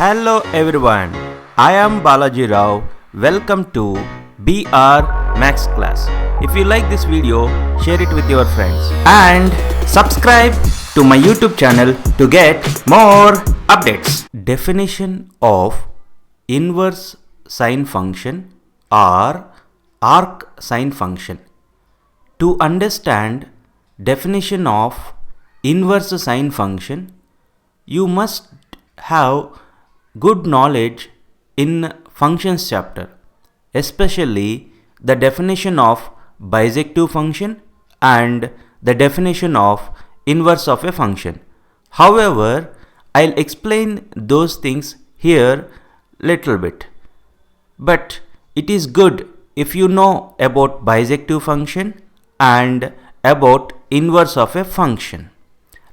Hello everyone, I am Balaji Rao. Welcome to BR Max Class. If you like this video, share it with your friends and subscribe to my YouTube channel to get more updates. Definition of inverse sine function or arc sine function. To understand definition of inverse sine function, you must have good knowledge in functions chapter, especially the definition of bisective function and the definition of inverse of a function. However, I'll explain those things here little bit. But it is good if you know about bisective function and about inverse of a function.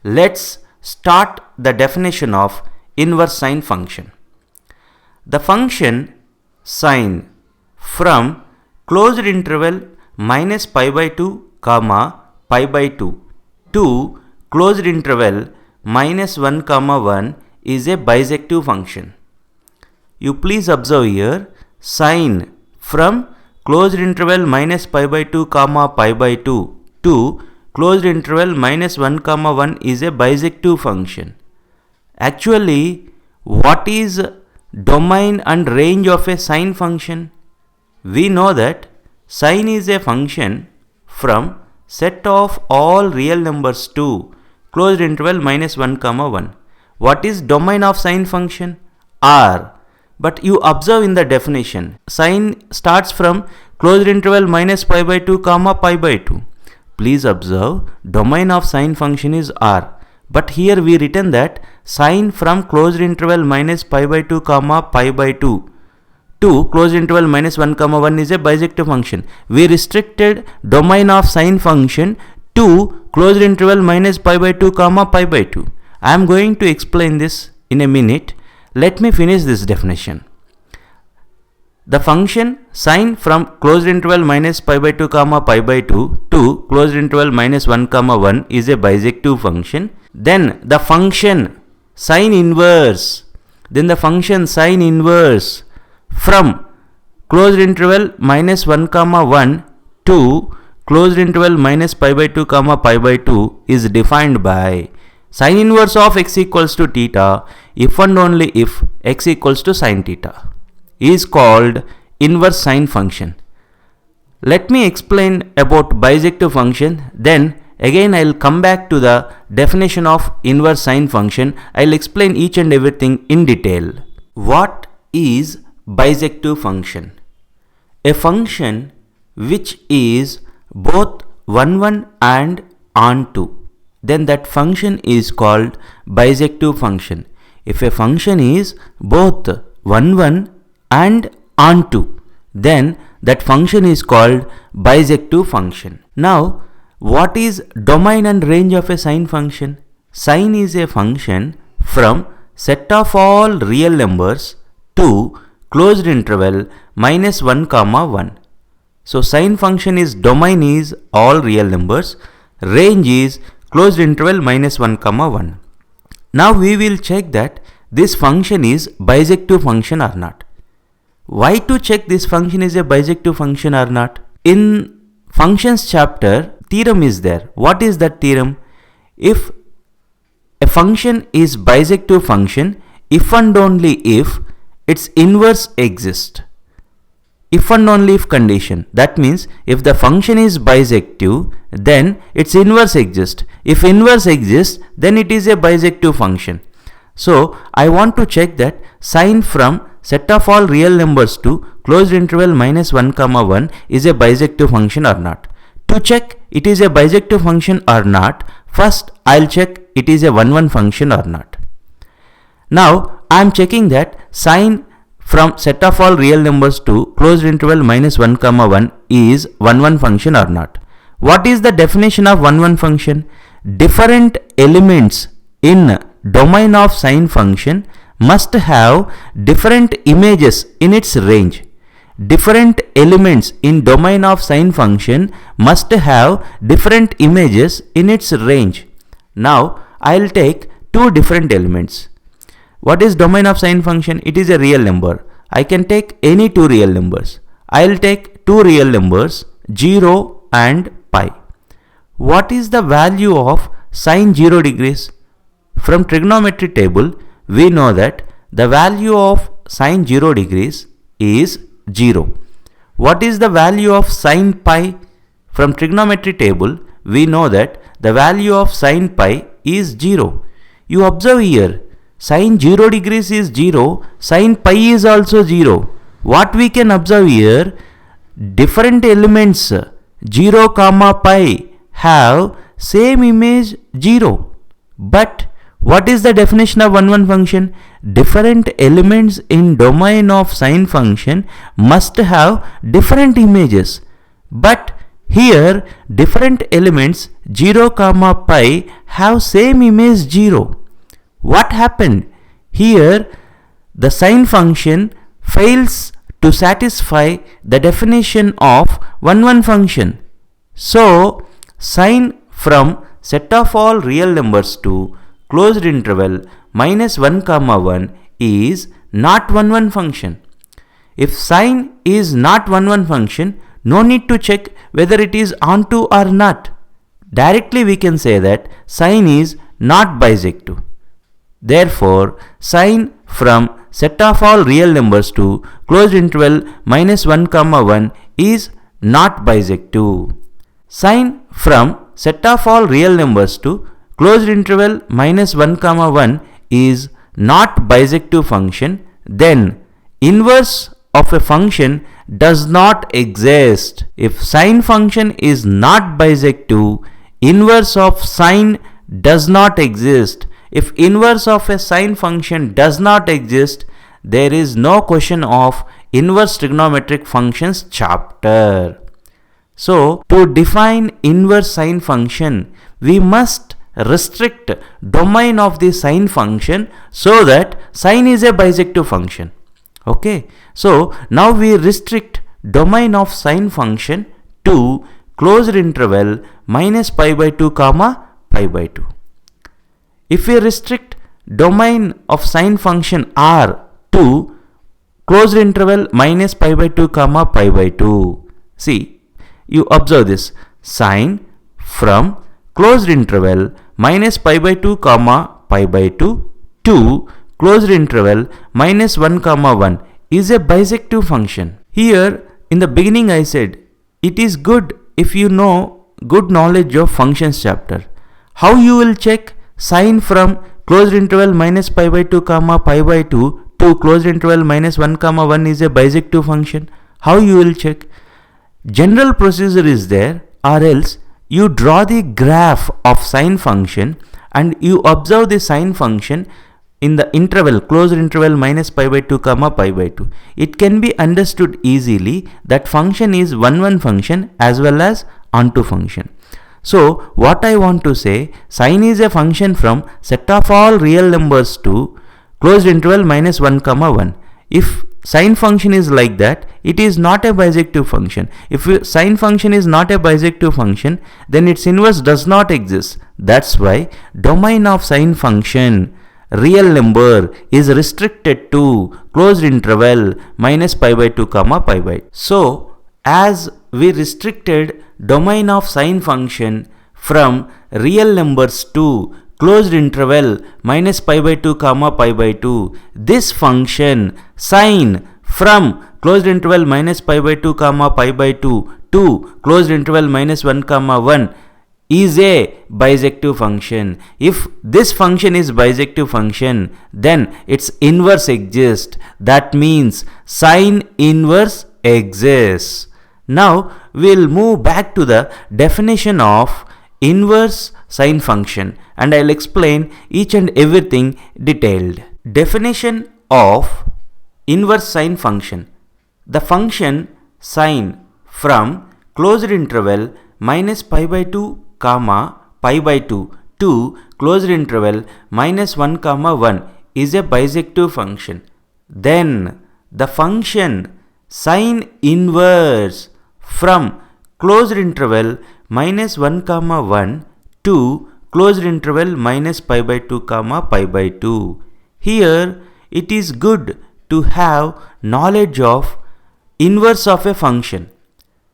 Let's start the definition of inverse sine function. The function sine from closed interval minus pi by 2 comma pi by 2 to closed interval minus 1 comma 1 is a bisective function. You please observe here, sine from closed interval minus pi by 2 comma pi by 2 to closed interval minus 1 comma 1 is a bisective function. Actually, what is domain and range of a sine function? We know that sine is a function from set of all real numbers to closed interval minus 1 comma 1. What is domain of sine function? R. But you observe in the definition, sine starts from closed interval minus pi by 2 comma pi by 2. Please observe, domain of sine function is R. But here we written that sine from closed interval minus pi by 2 comma pi by 2 to closed interval minus 1 comma 1 is a bisective function. We restricted domain of sine function to closed interval minus pi by 2 comma pi by 2. I am going to explain this in a minute. Let me finish this definition. The function sine from closed interval minus pi by 2 comma pi by 2 to closed interval minus 1 comma 1 is a bisective function. Then the function sine inverse. Then the function sine inverse from closed interval minus 1 comma 1 to closed interval minus pi by 2 comma pi by 2 is defined by sine inverse of x equals to theta if and only if x equals to sine theta is called inverse sine function. Let me explain about bisective function, then again I will come back to the definition of inverse sine function. I will explain each and everything in detail. What is bisective function? A function which is both 1 and onto, then that function is called bisective function. If a function is both 1 and onto, then that function is called bisective function. Now, what is domain and range of a sine function? Sine is a function from set of all real numbers to closed interval minus 1 comma 1. So, sine function is domain is all real numbers, range is closed interval minus 1 comma 1. Now, we will check that this function is bisective function or not. Why to check this function is a bisective function or not? In functions chapter, theorem is there. What is that theorem? If a function is bisective function, if and only if its inverse exists. If and only if condition. That means if the function is bisective, then its inverse exists. If inverse exists, then it is a bisective function. So I want to check that sine from set of all real numbers to closed interval minus 1 comma 1 is a bisective function or not. To check it is a bisective function or not, first I'll check it is a 1 function or not. Now I am checking that sine from set of all real numbers to closed interval minus 1 comma 1 is 1 function or not. What is the definition of 1 function? Different elements in domain of sine function must have different images in its range. Different elements in domain of sine function must have different images in its range. Now I will take two different elements. what is domain of sine function? It is a real number. I can take any two real numbers. I'll take two real numbers, 0 and pi. What is the value of sine 0 degrees? From trigonometry table, we know that the value of sine 0 degrees is 0. What is the value of sine pi? From trigonometry table, we know that the value of sine pi is 0. You observe here, sine 0 degrees is 0, sine pi is also 0. What we can observe here, different elements 0 comma pi have same image 0. But what is the definition of 1 function? Different elements in domain of sine function must have different images. But here different elements 0 comma pi have same image 0. What happened? Here the sine function fails to satisfy the definition of 1 function. So sine from set of all real numbers to closed interval minus 1 comma 1 is not 1 function. If sine is not 1 function, no need to check whether it is onto or not. Directly we can say that sine is not bisective. Therefore, sine from set of all real numbers to closed interval minus 1 comma 1 is not bisective. Sine from set of all real numbers to closed interval minus 1 comma 1 is not bisective function, then inverse of a function does not exist. If sine function is not bisective, inverse of sine does not exist. If inverse of a sine function does not exist, there is no question of inverse trigonometric functions chapter. So, to define inverse sine function, we must restrict domain of the sine function so that sine is a bisective function. Okay, so now we restrict domain of sine function to closed interval minus pi by 2 comma pi by 2. If we restrict domain of sine function r to closed interval minus pi by 2 comma pi by 2, see, you observe this, sine from closed interval minus pi by 2 comma pi by 2 to closed interval minus 1 comma 1 is a bisective function. Here in the beginning I said it is good if you know good knowledge of functions chapter. How you will check sine from closed interval minus pi by 2 comma pi by 2 to closed interval minus 1 comma 1 is a bisective function? How you will check? General procedure is there, or else you draw the graph of sine function and you observe the sine function in the interval closed interval minus pi by 2 comma pi by 2. It can be understood easily that function is 1 function as well as onto function. So what I want to say, sine is a function from set of all real numbers to closed interval minus 1 comma 1. If sine function is like that, it is not a bisective function. If sine function is not a bisective function, then its inverse does not exist. That's why domain of sine function real number is restricted to closed interval minus pi by 2 comma pi by 2. So as we restricted domain of sine function from real numbers to closed interval minus pi by 2 comma pi by 2, this function sine from closed interval minus pi by 2 comma pi by 2 to closed interval minus 1 comma 1 is a bisective function. If this function is bisective function, then its inverse exists. That means sine inverse exists. Now we'll move back to the definition of inverse sine function and I'll explain each and everything detailed. Definition of inverse sine function. The function sine from closed interval minus pi by 2 comma pi by 2 to closed interval minus 1 comma 1 is a bisective function. Then the function sine inverse from closed interval minus 1 comma 1 to closed interval minus pi by 2 comma pi by 2. Here it is good to have knowledge of inverse of a function.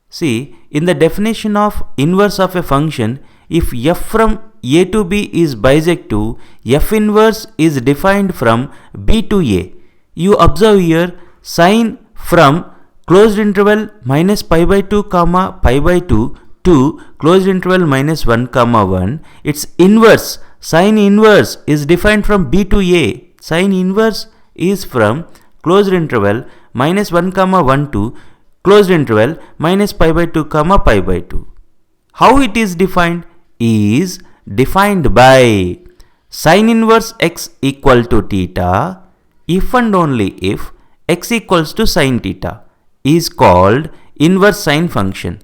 See, in the definition of inverse of a function, if f from a to b is bisective, f inverse is defined from b to a. You observe here sine from closed interval minus pi by 2 comma pi by 2 to closed interval minus 1 comma 1. Its inverse, sine inverse, is defined from b to a. Sine inverse is from closed interval minus 1 comma 1 to closed interval minus pi by 2 comma pi by 2. How it is defined? Is defined by sine inverse x equal to theta if and only if x equals to sine theta is called inverse sine function.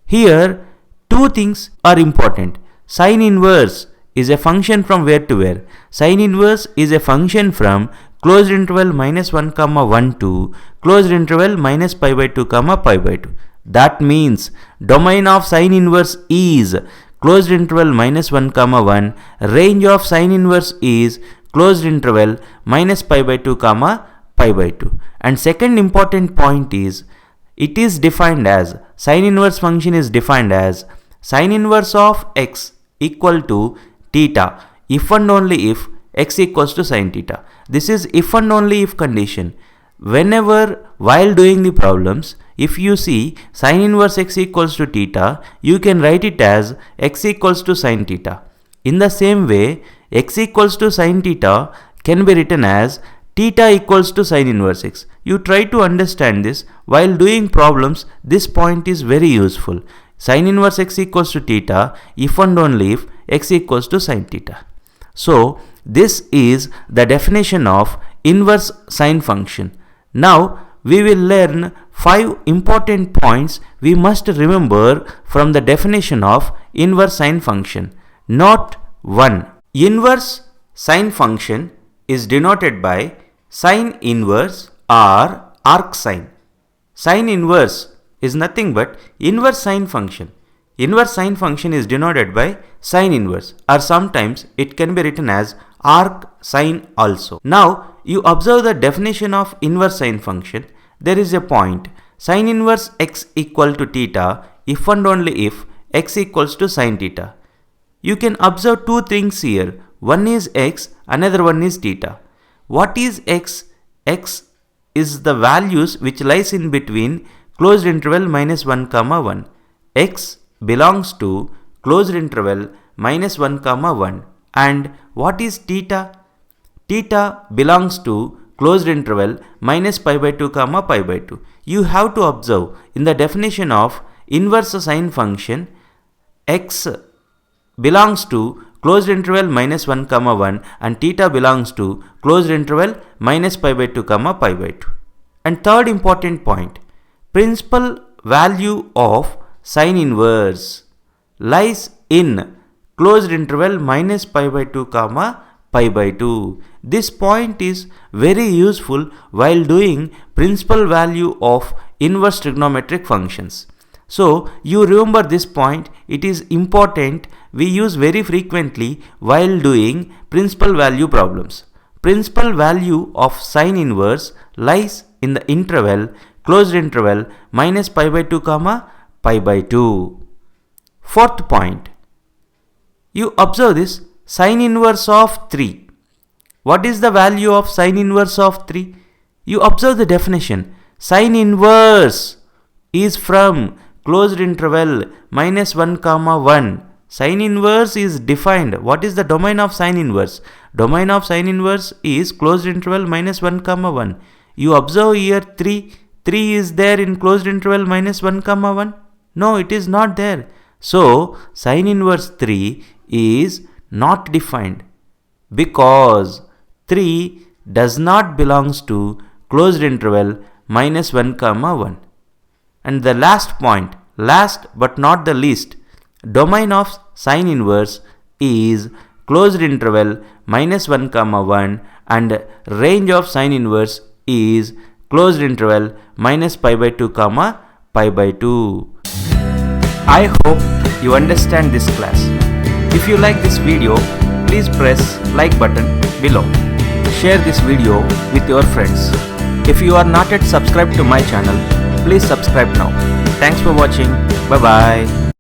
Here two things are important. Sine inverse is a function from where to where? Sine inverse is a function from closed interval minus 1 comma 1 to closed interval minus pi by 2 comma pi by 2. That means domain of sine inverse is closed interval minus 1 comma 1, range of sine inverse is closed interval minus pi by 2 comma pi by 2. And second important point is, it is defined as, sine inverse function is defined as sine inverse of x equal to theta if and only if x equals to sine theta. This is if and only if condition. Whenever while doing the problems, if you see sine inverse x equals to theta, you can write it as x equals to sine theta. In the same way, x equals to sine theta can be written as theta equals to sine inverse x. You try to understand this while doing problems. This point is very useful. Sine inverse x equals to theta if and only if x equals to sine theta. So this is the definition of inverse sine function. Now we will learn 5 important points we must remember from the definition of inverse sine function. Note 1. Inverse sine function is denoted by sine inverse or arc sine. Sine inverse is nothing but inverse sine function. Inverse sine function is denoted by sine inverse, or sometimes it can be written as arc sine also. Now you observe the definition of inverse sine function. There is a point, sine inverse x equal to theta if and only if x equals to sine theta. You can observe two things here. One is x, another one is theta. What is x? X is the values which lies in between closed interval minus 1 comma 1. X belongs to closed interval minus 1 comma 1. And what is theta? Theta belongs to closed interval minus pi by 2 comma pi by 2. You have to observe in the definition of inverse sine function, x belongs to closed interval minus 1 comma 1 and theta belongs to closed interval minus pi by 2 comma pi by 2. And third important point, principal value of sine inverse lies in closed interval minus pi by 2 comma pi by 2. This point is very useful while doing principal value of inverse trigonometric functions. So you remember this point, it is important, we use very frequently while doing principal value problems. Principal value of sine inverse lies in the interval closed interval minus pi by 2 comma pi by 2. Fourth point, you observe this sine inverse of 3. What is the value of sine inverse of 3? You observe the definition. Sine inverse is from closed interval minus 1 comma 1. Sine inverse is defined. What is the domain of sine inverse? Domain of sine inverse is closed interval minus 1 comma 1. You observe here 3. 3 is there in closed interval minus 1 comma 1? No, it is not there. So sine inverse 3 is not defined because 3 does not belongs to closed interval minus 1 comma 1. And the last point, last but not the least, domain of sine inverse is closed interval minus 1 comma 1 and range of sine inverse is closed interval minus pi by 2 comma pi by 2. I hope you understand this class. If you like this video, please press like button below. share this video with your friends. If you are not yet subscribed to my channel, please subscribe now. Thanks for watching. Bye bye.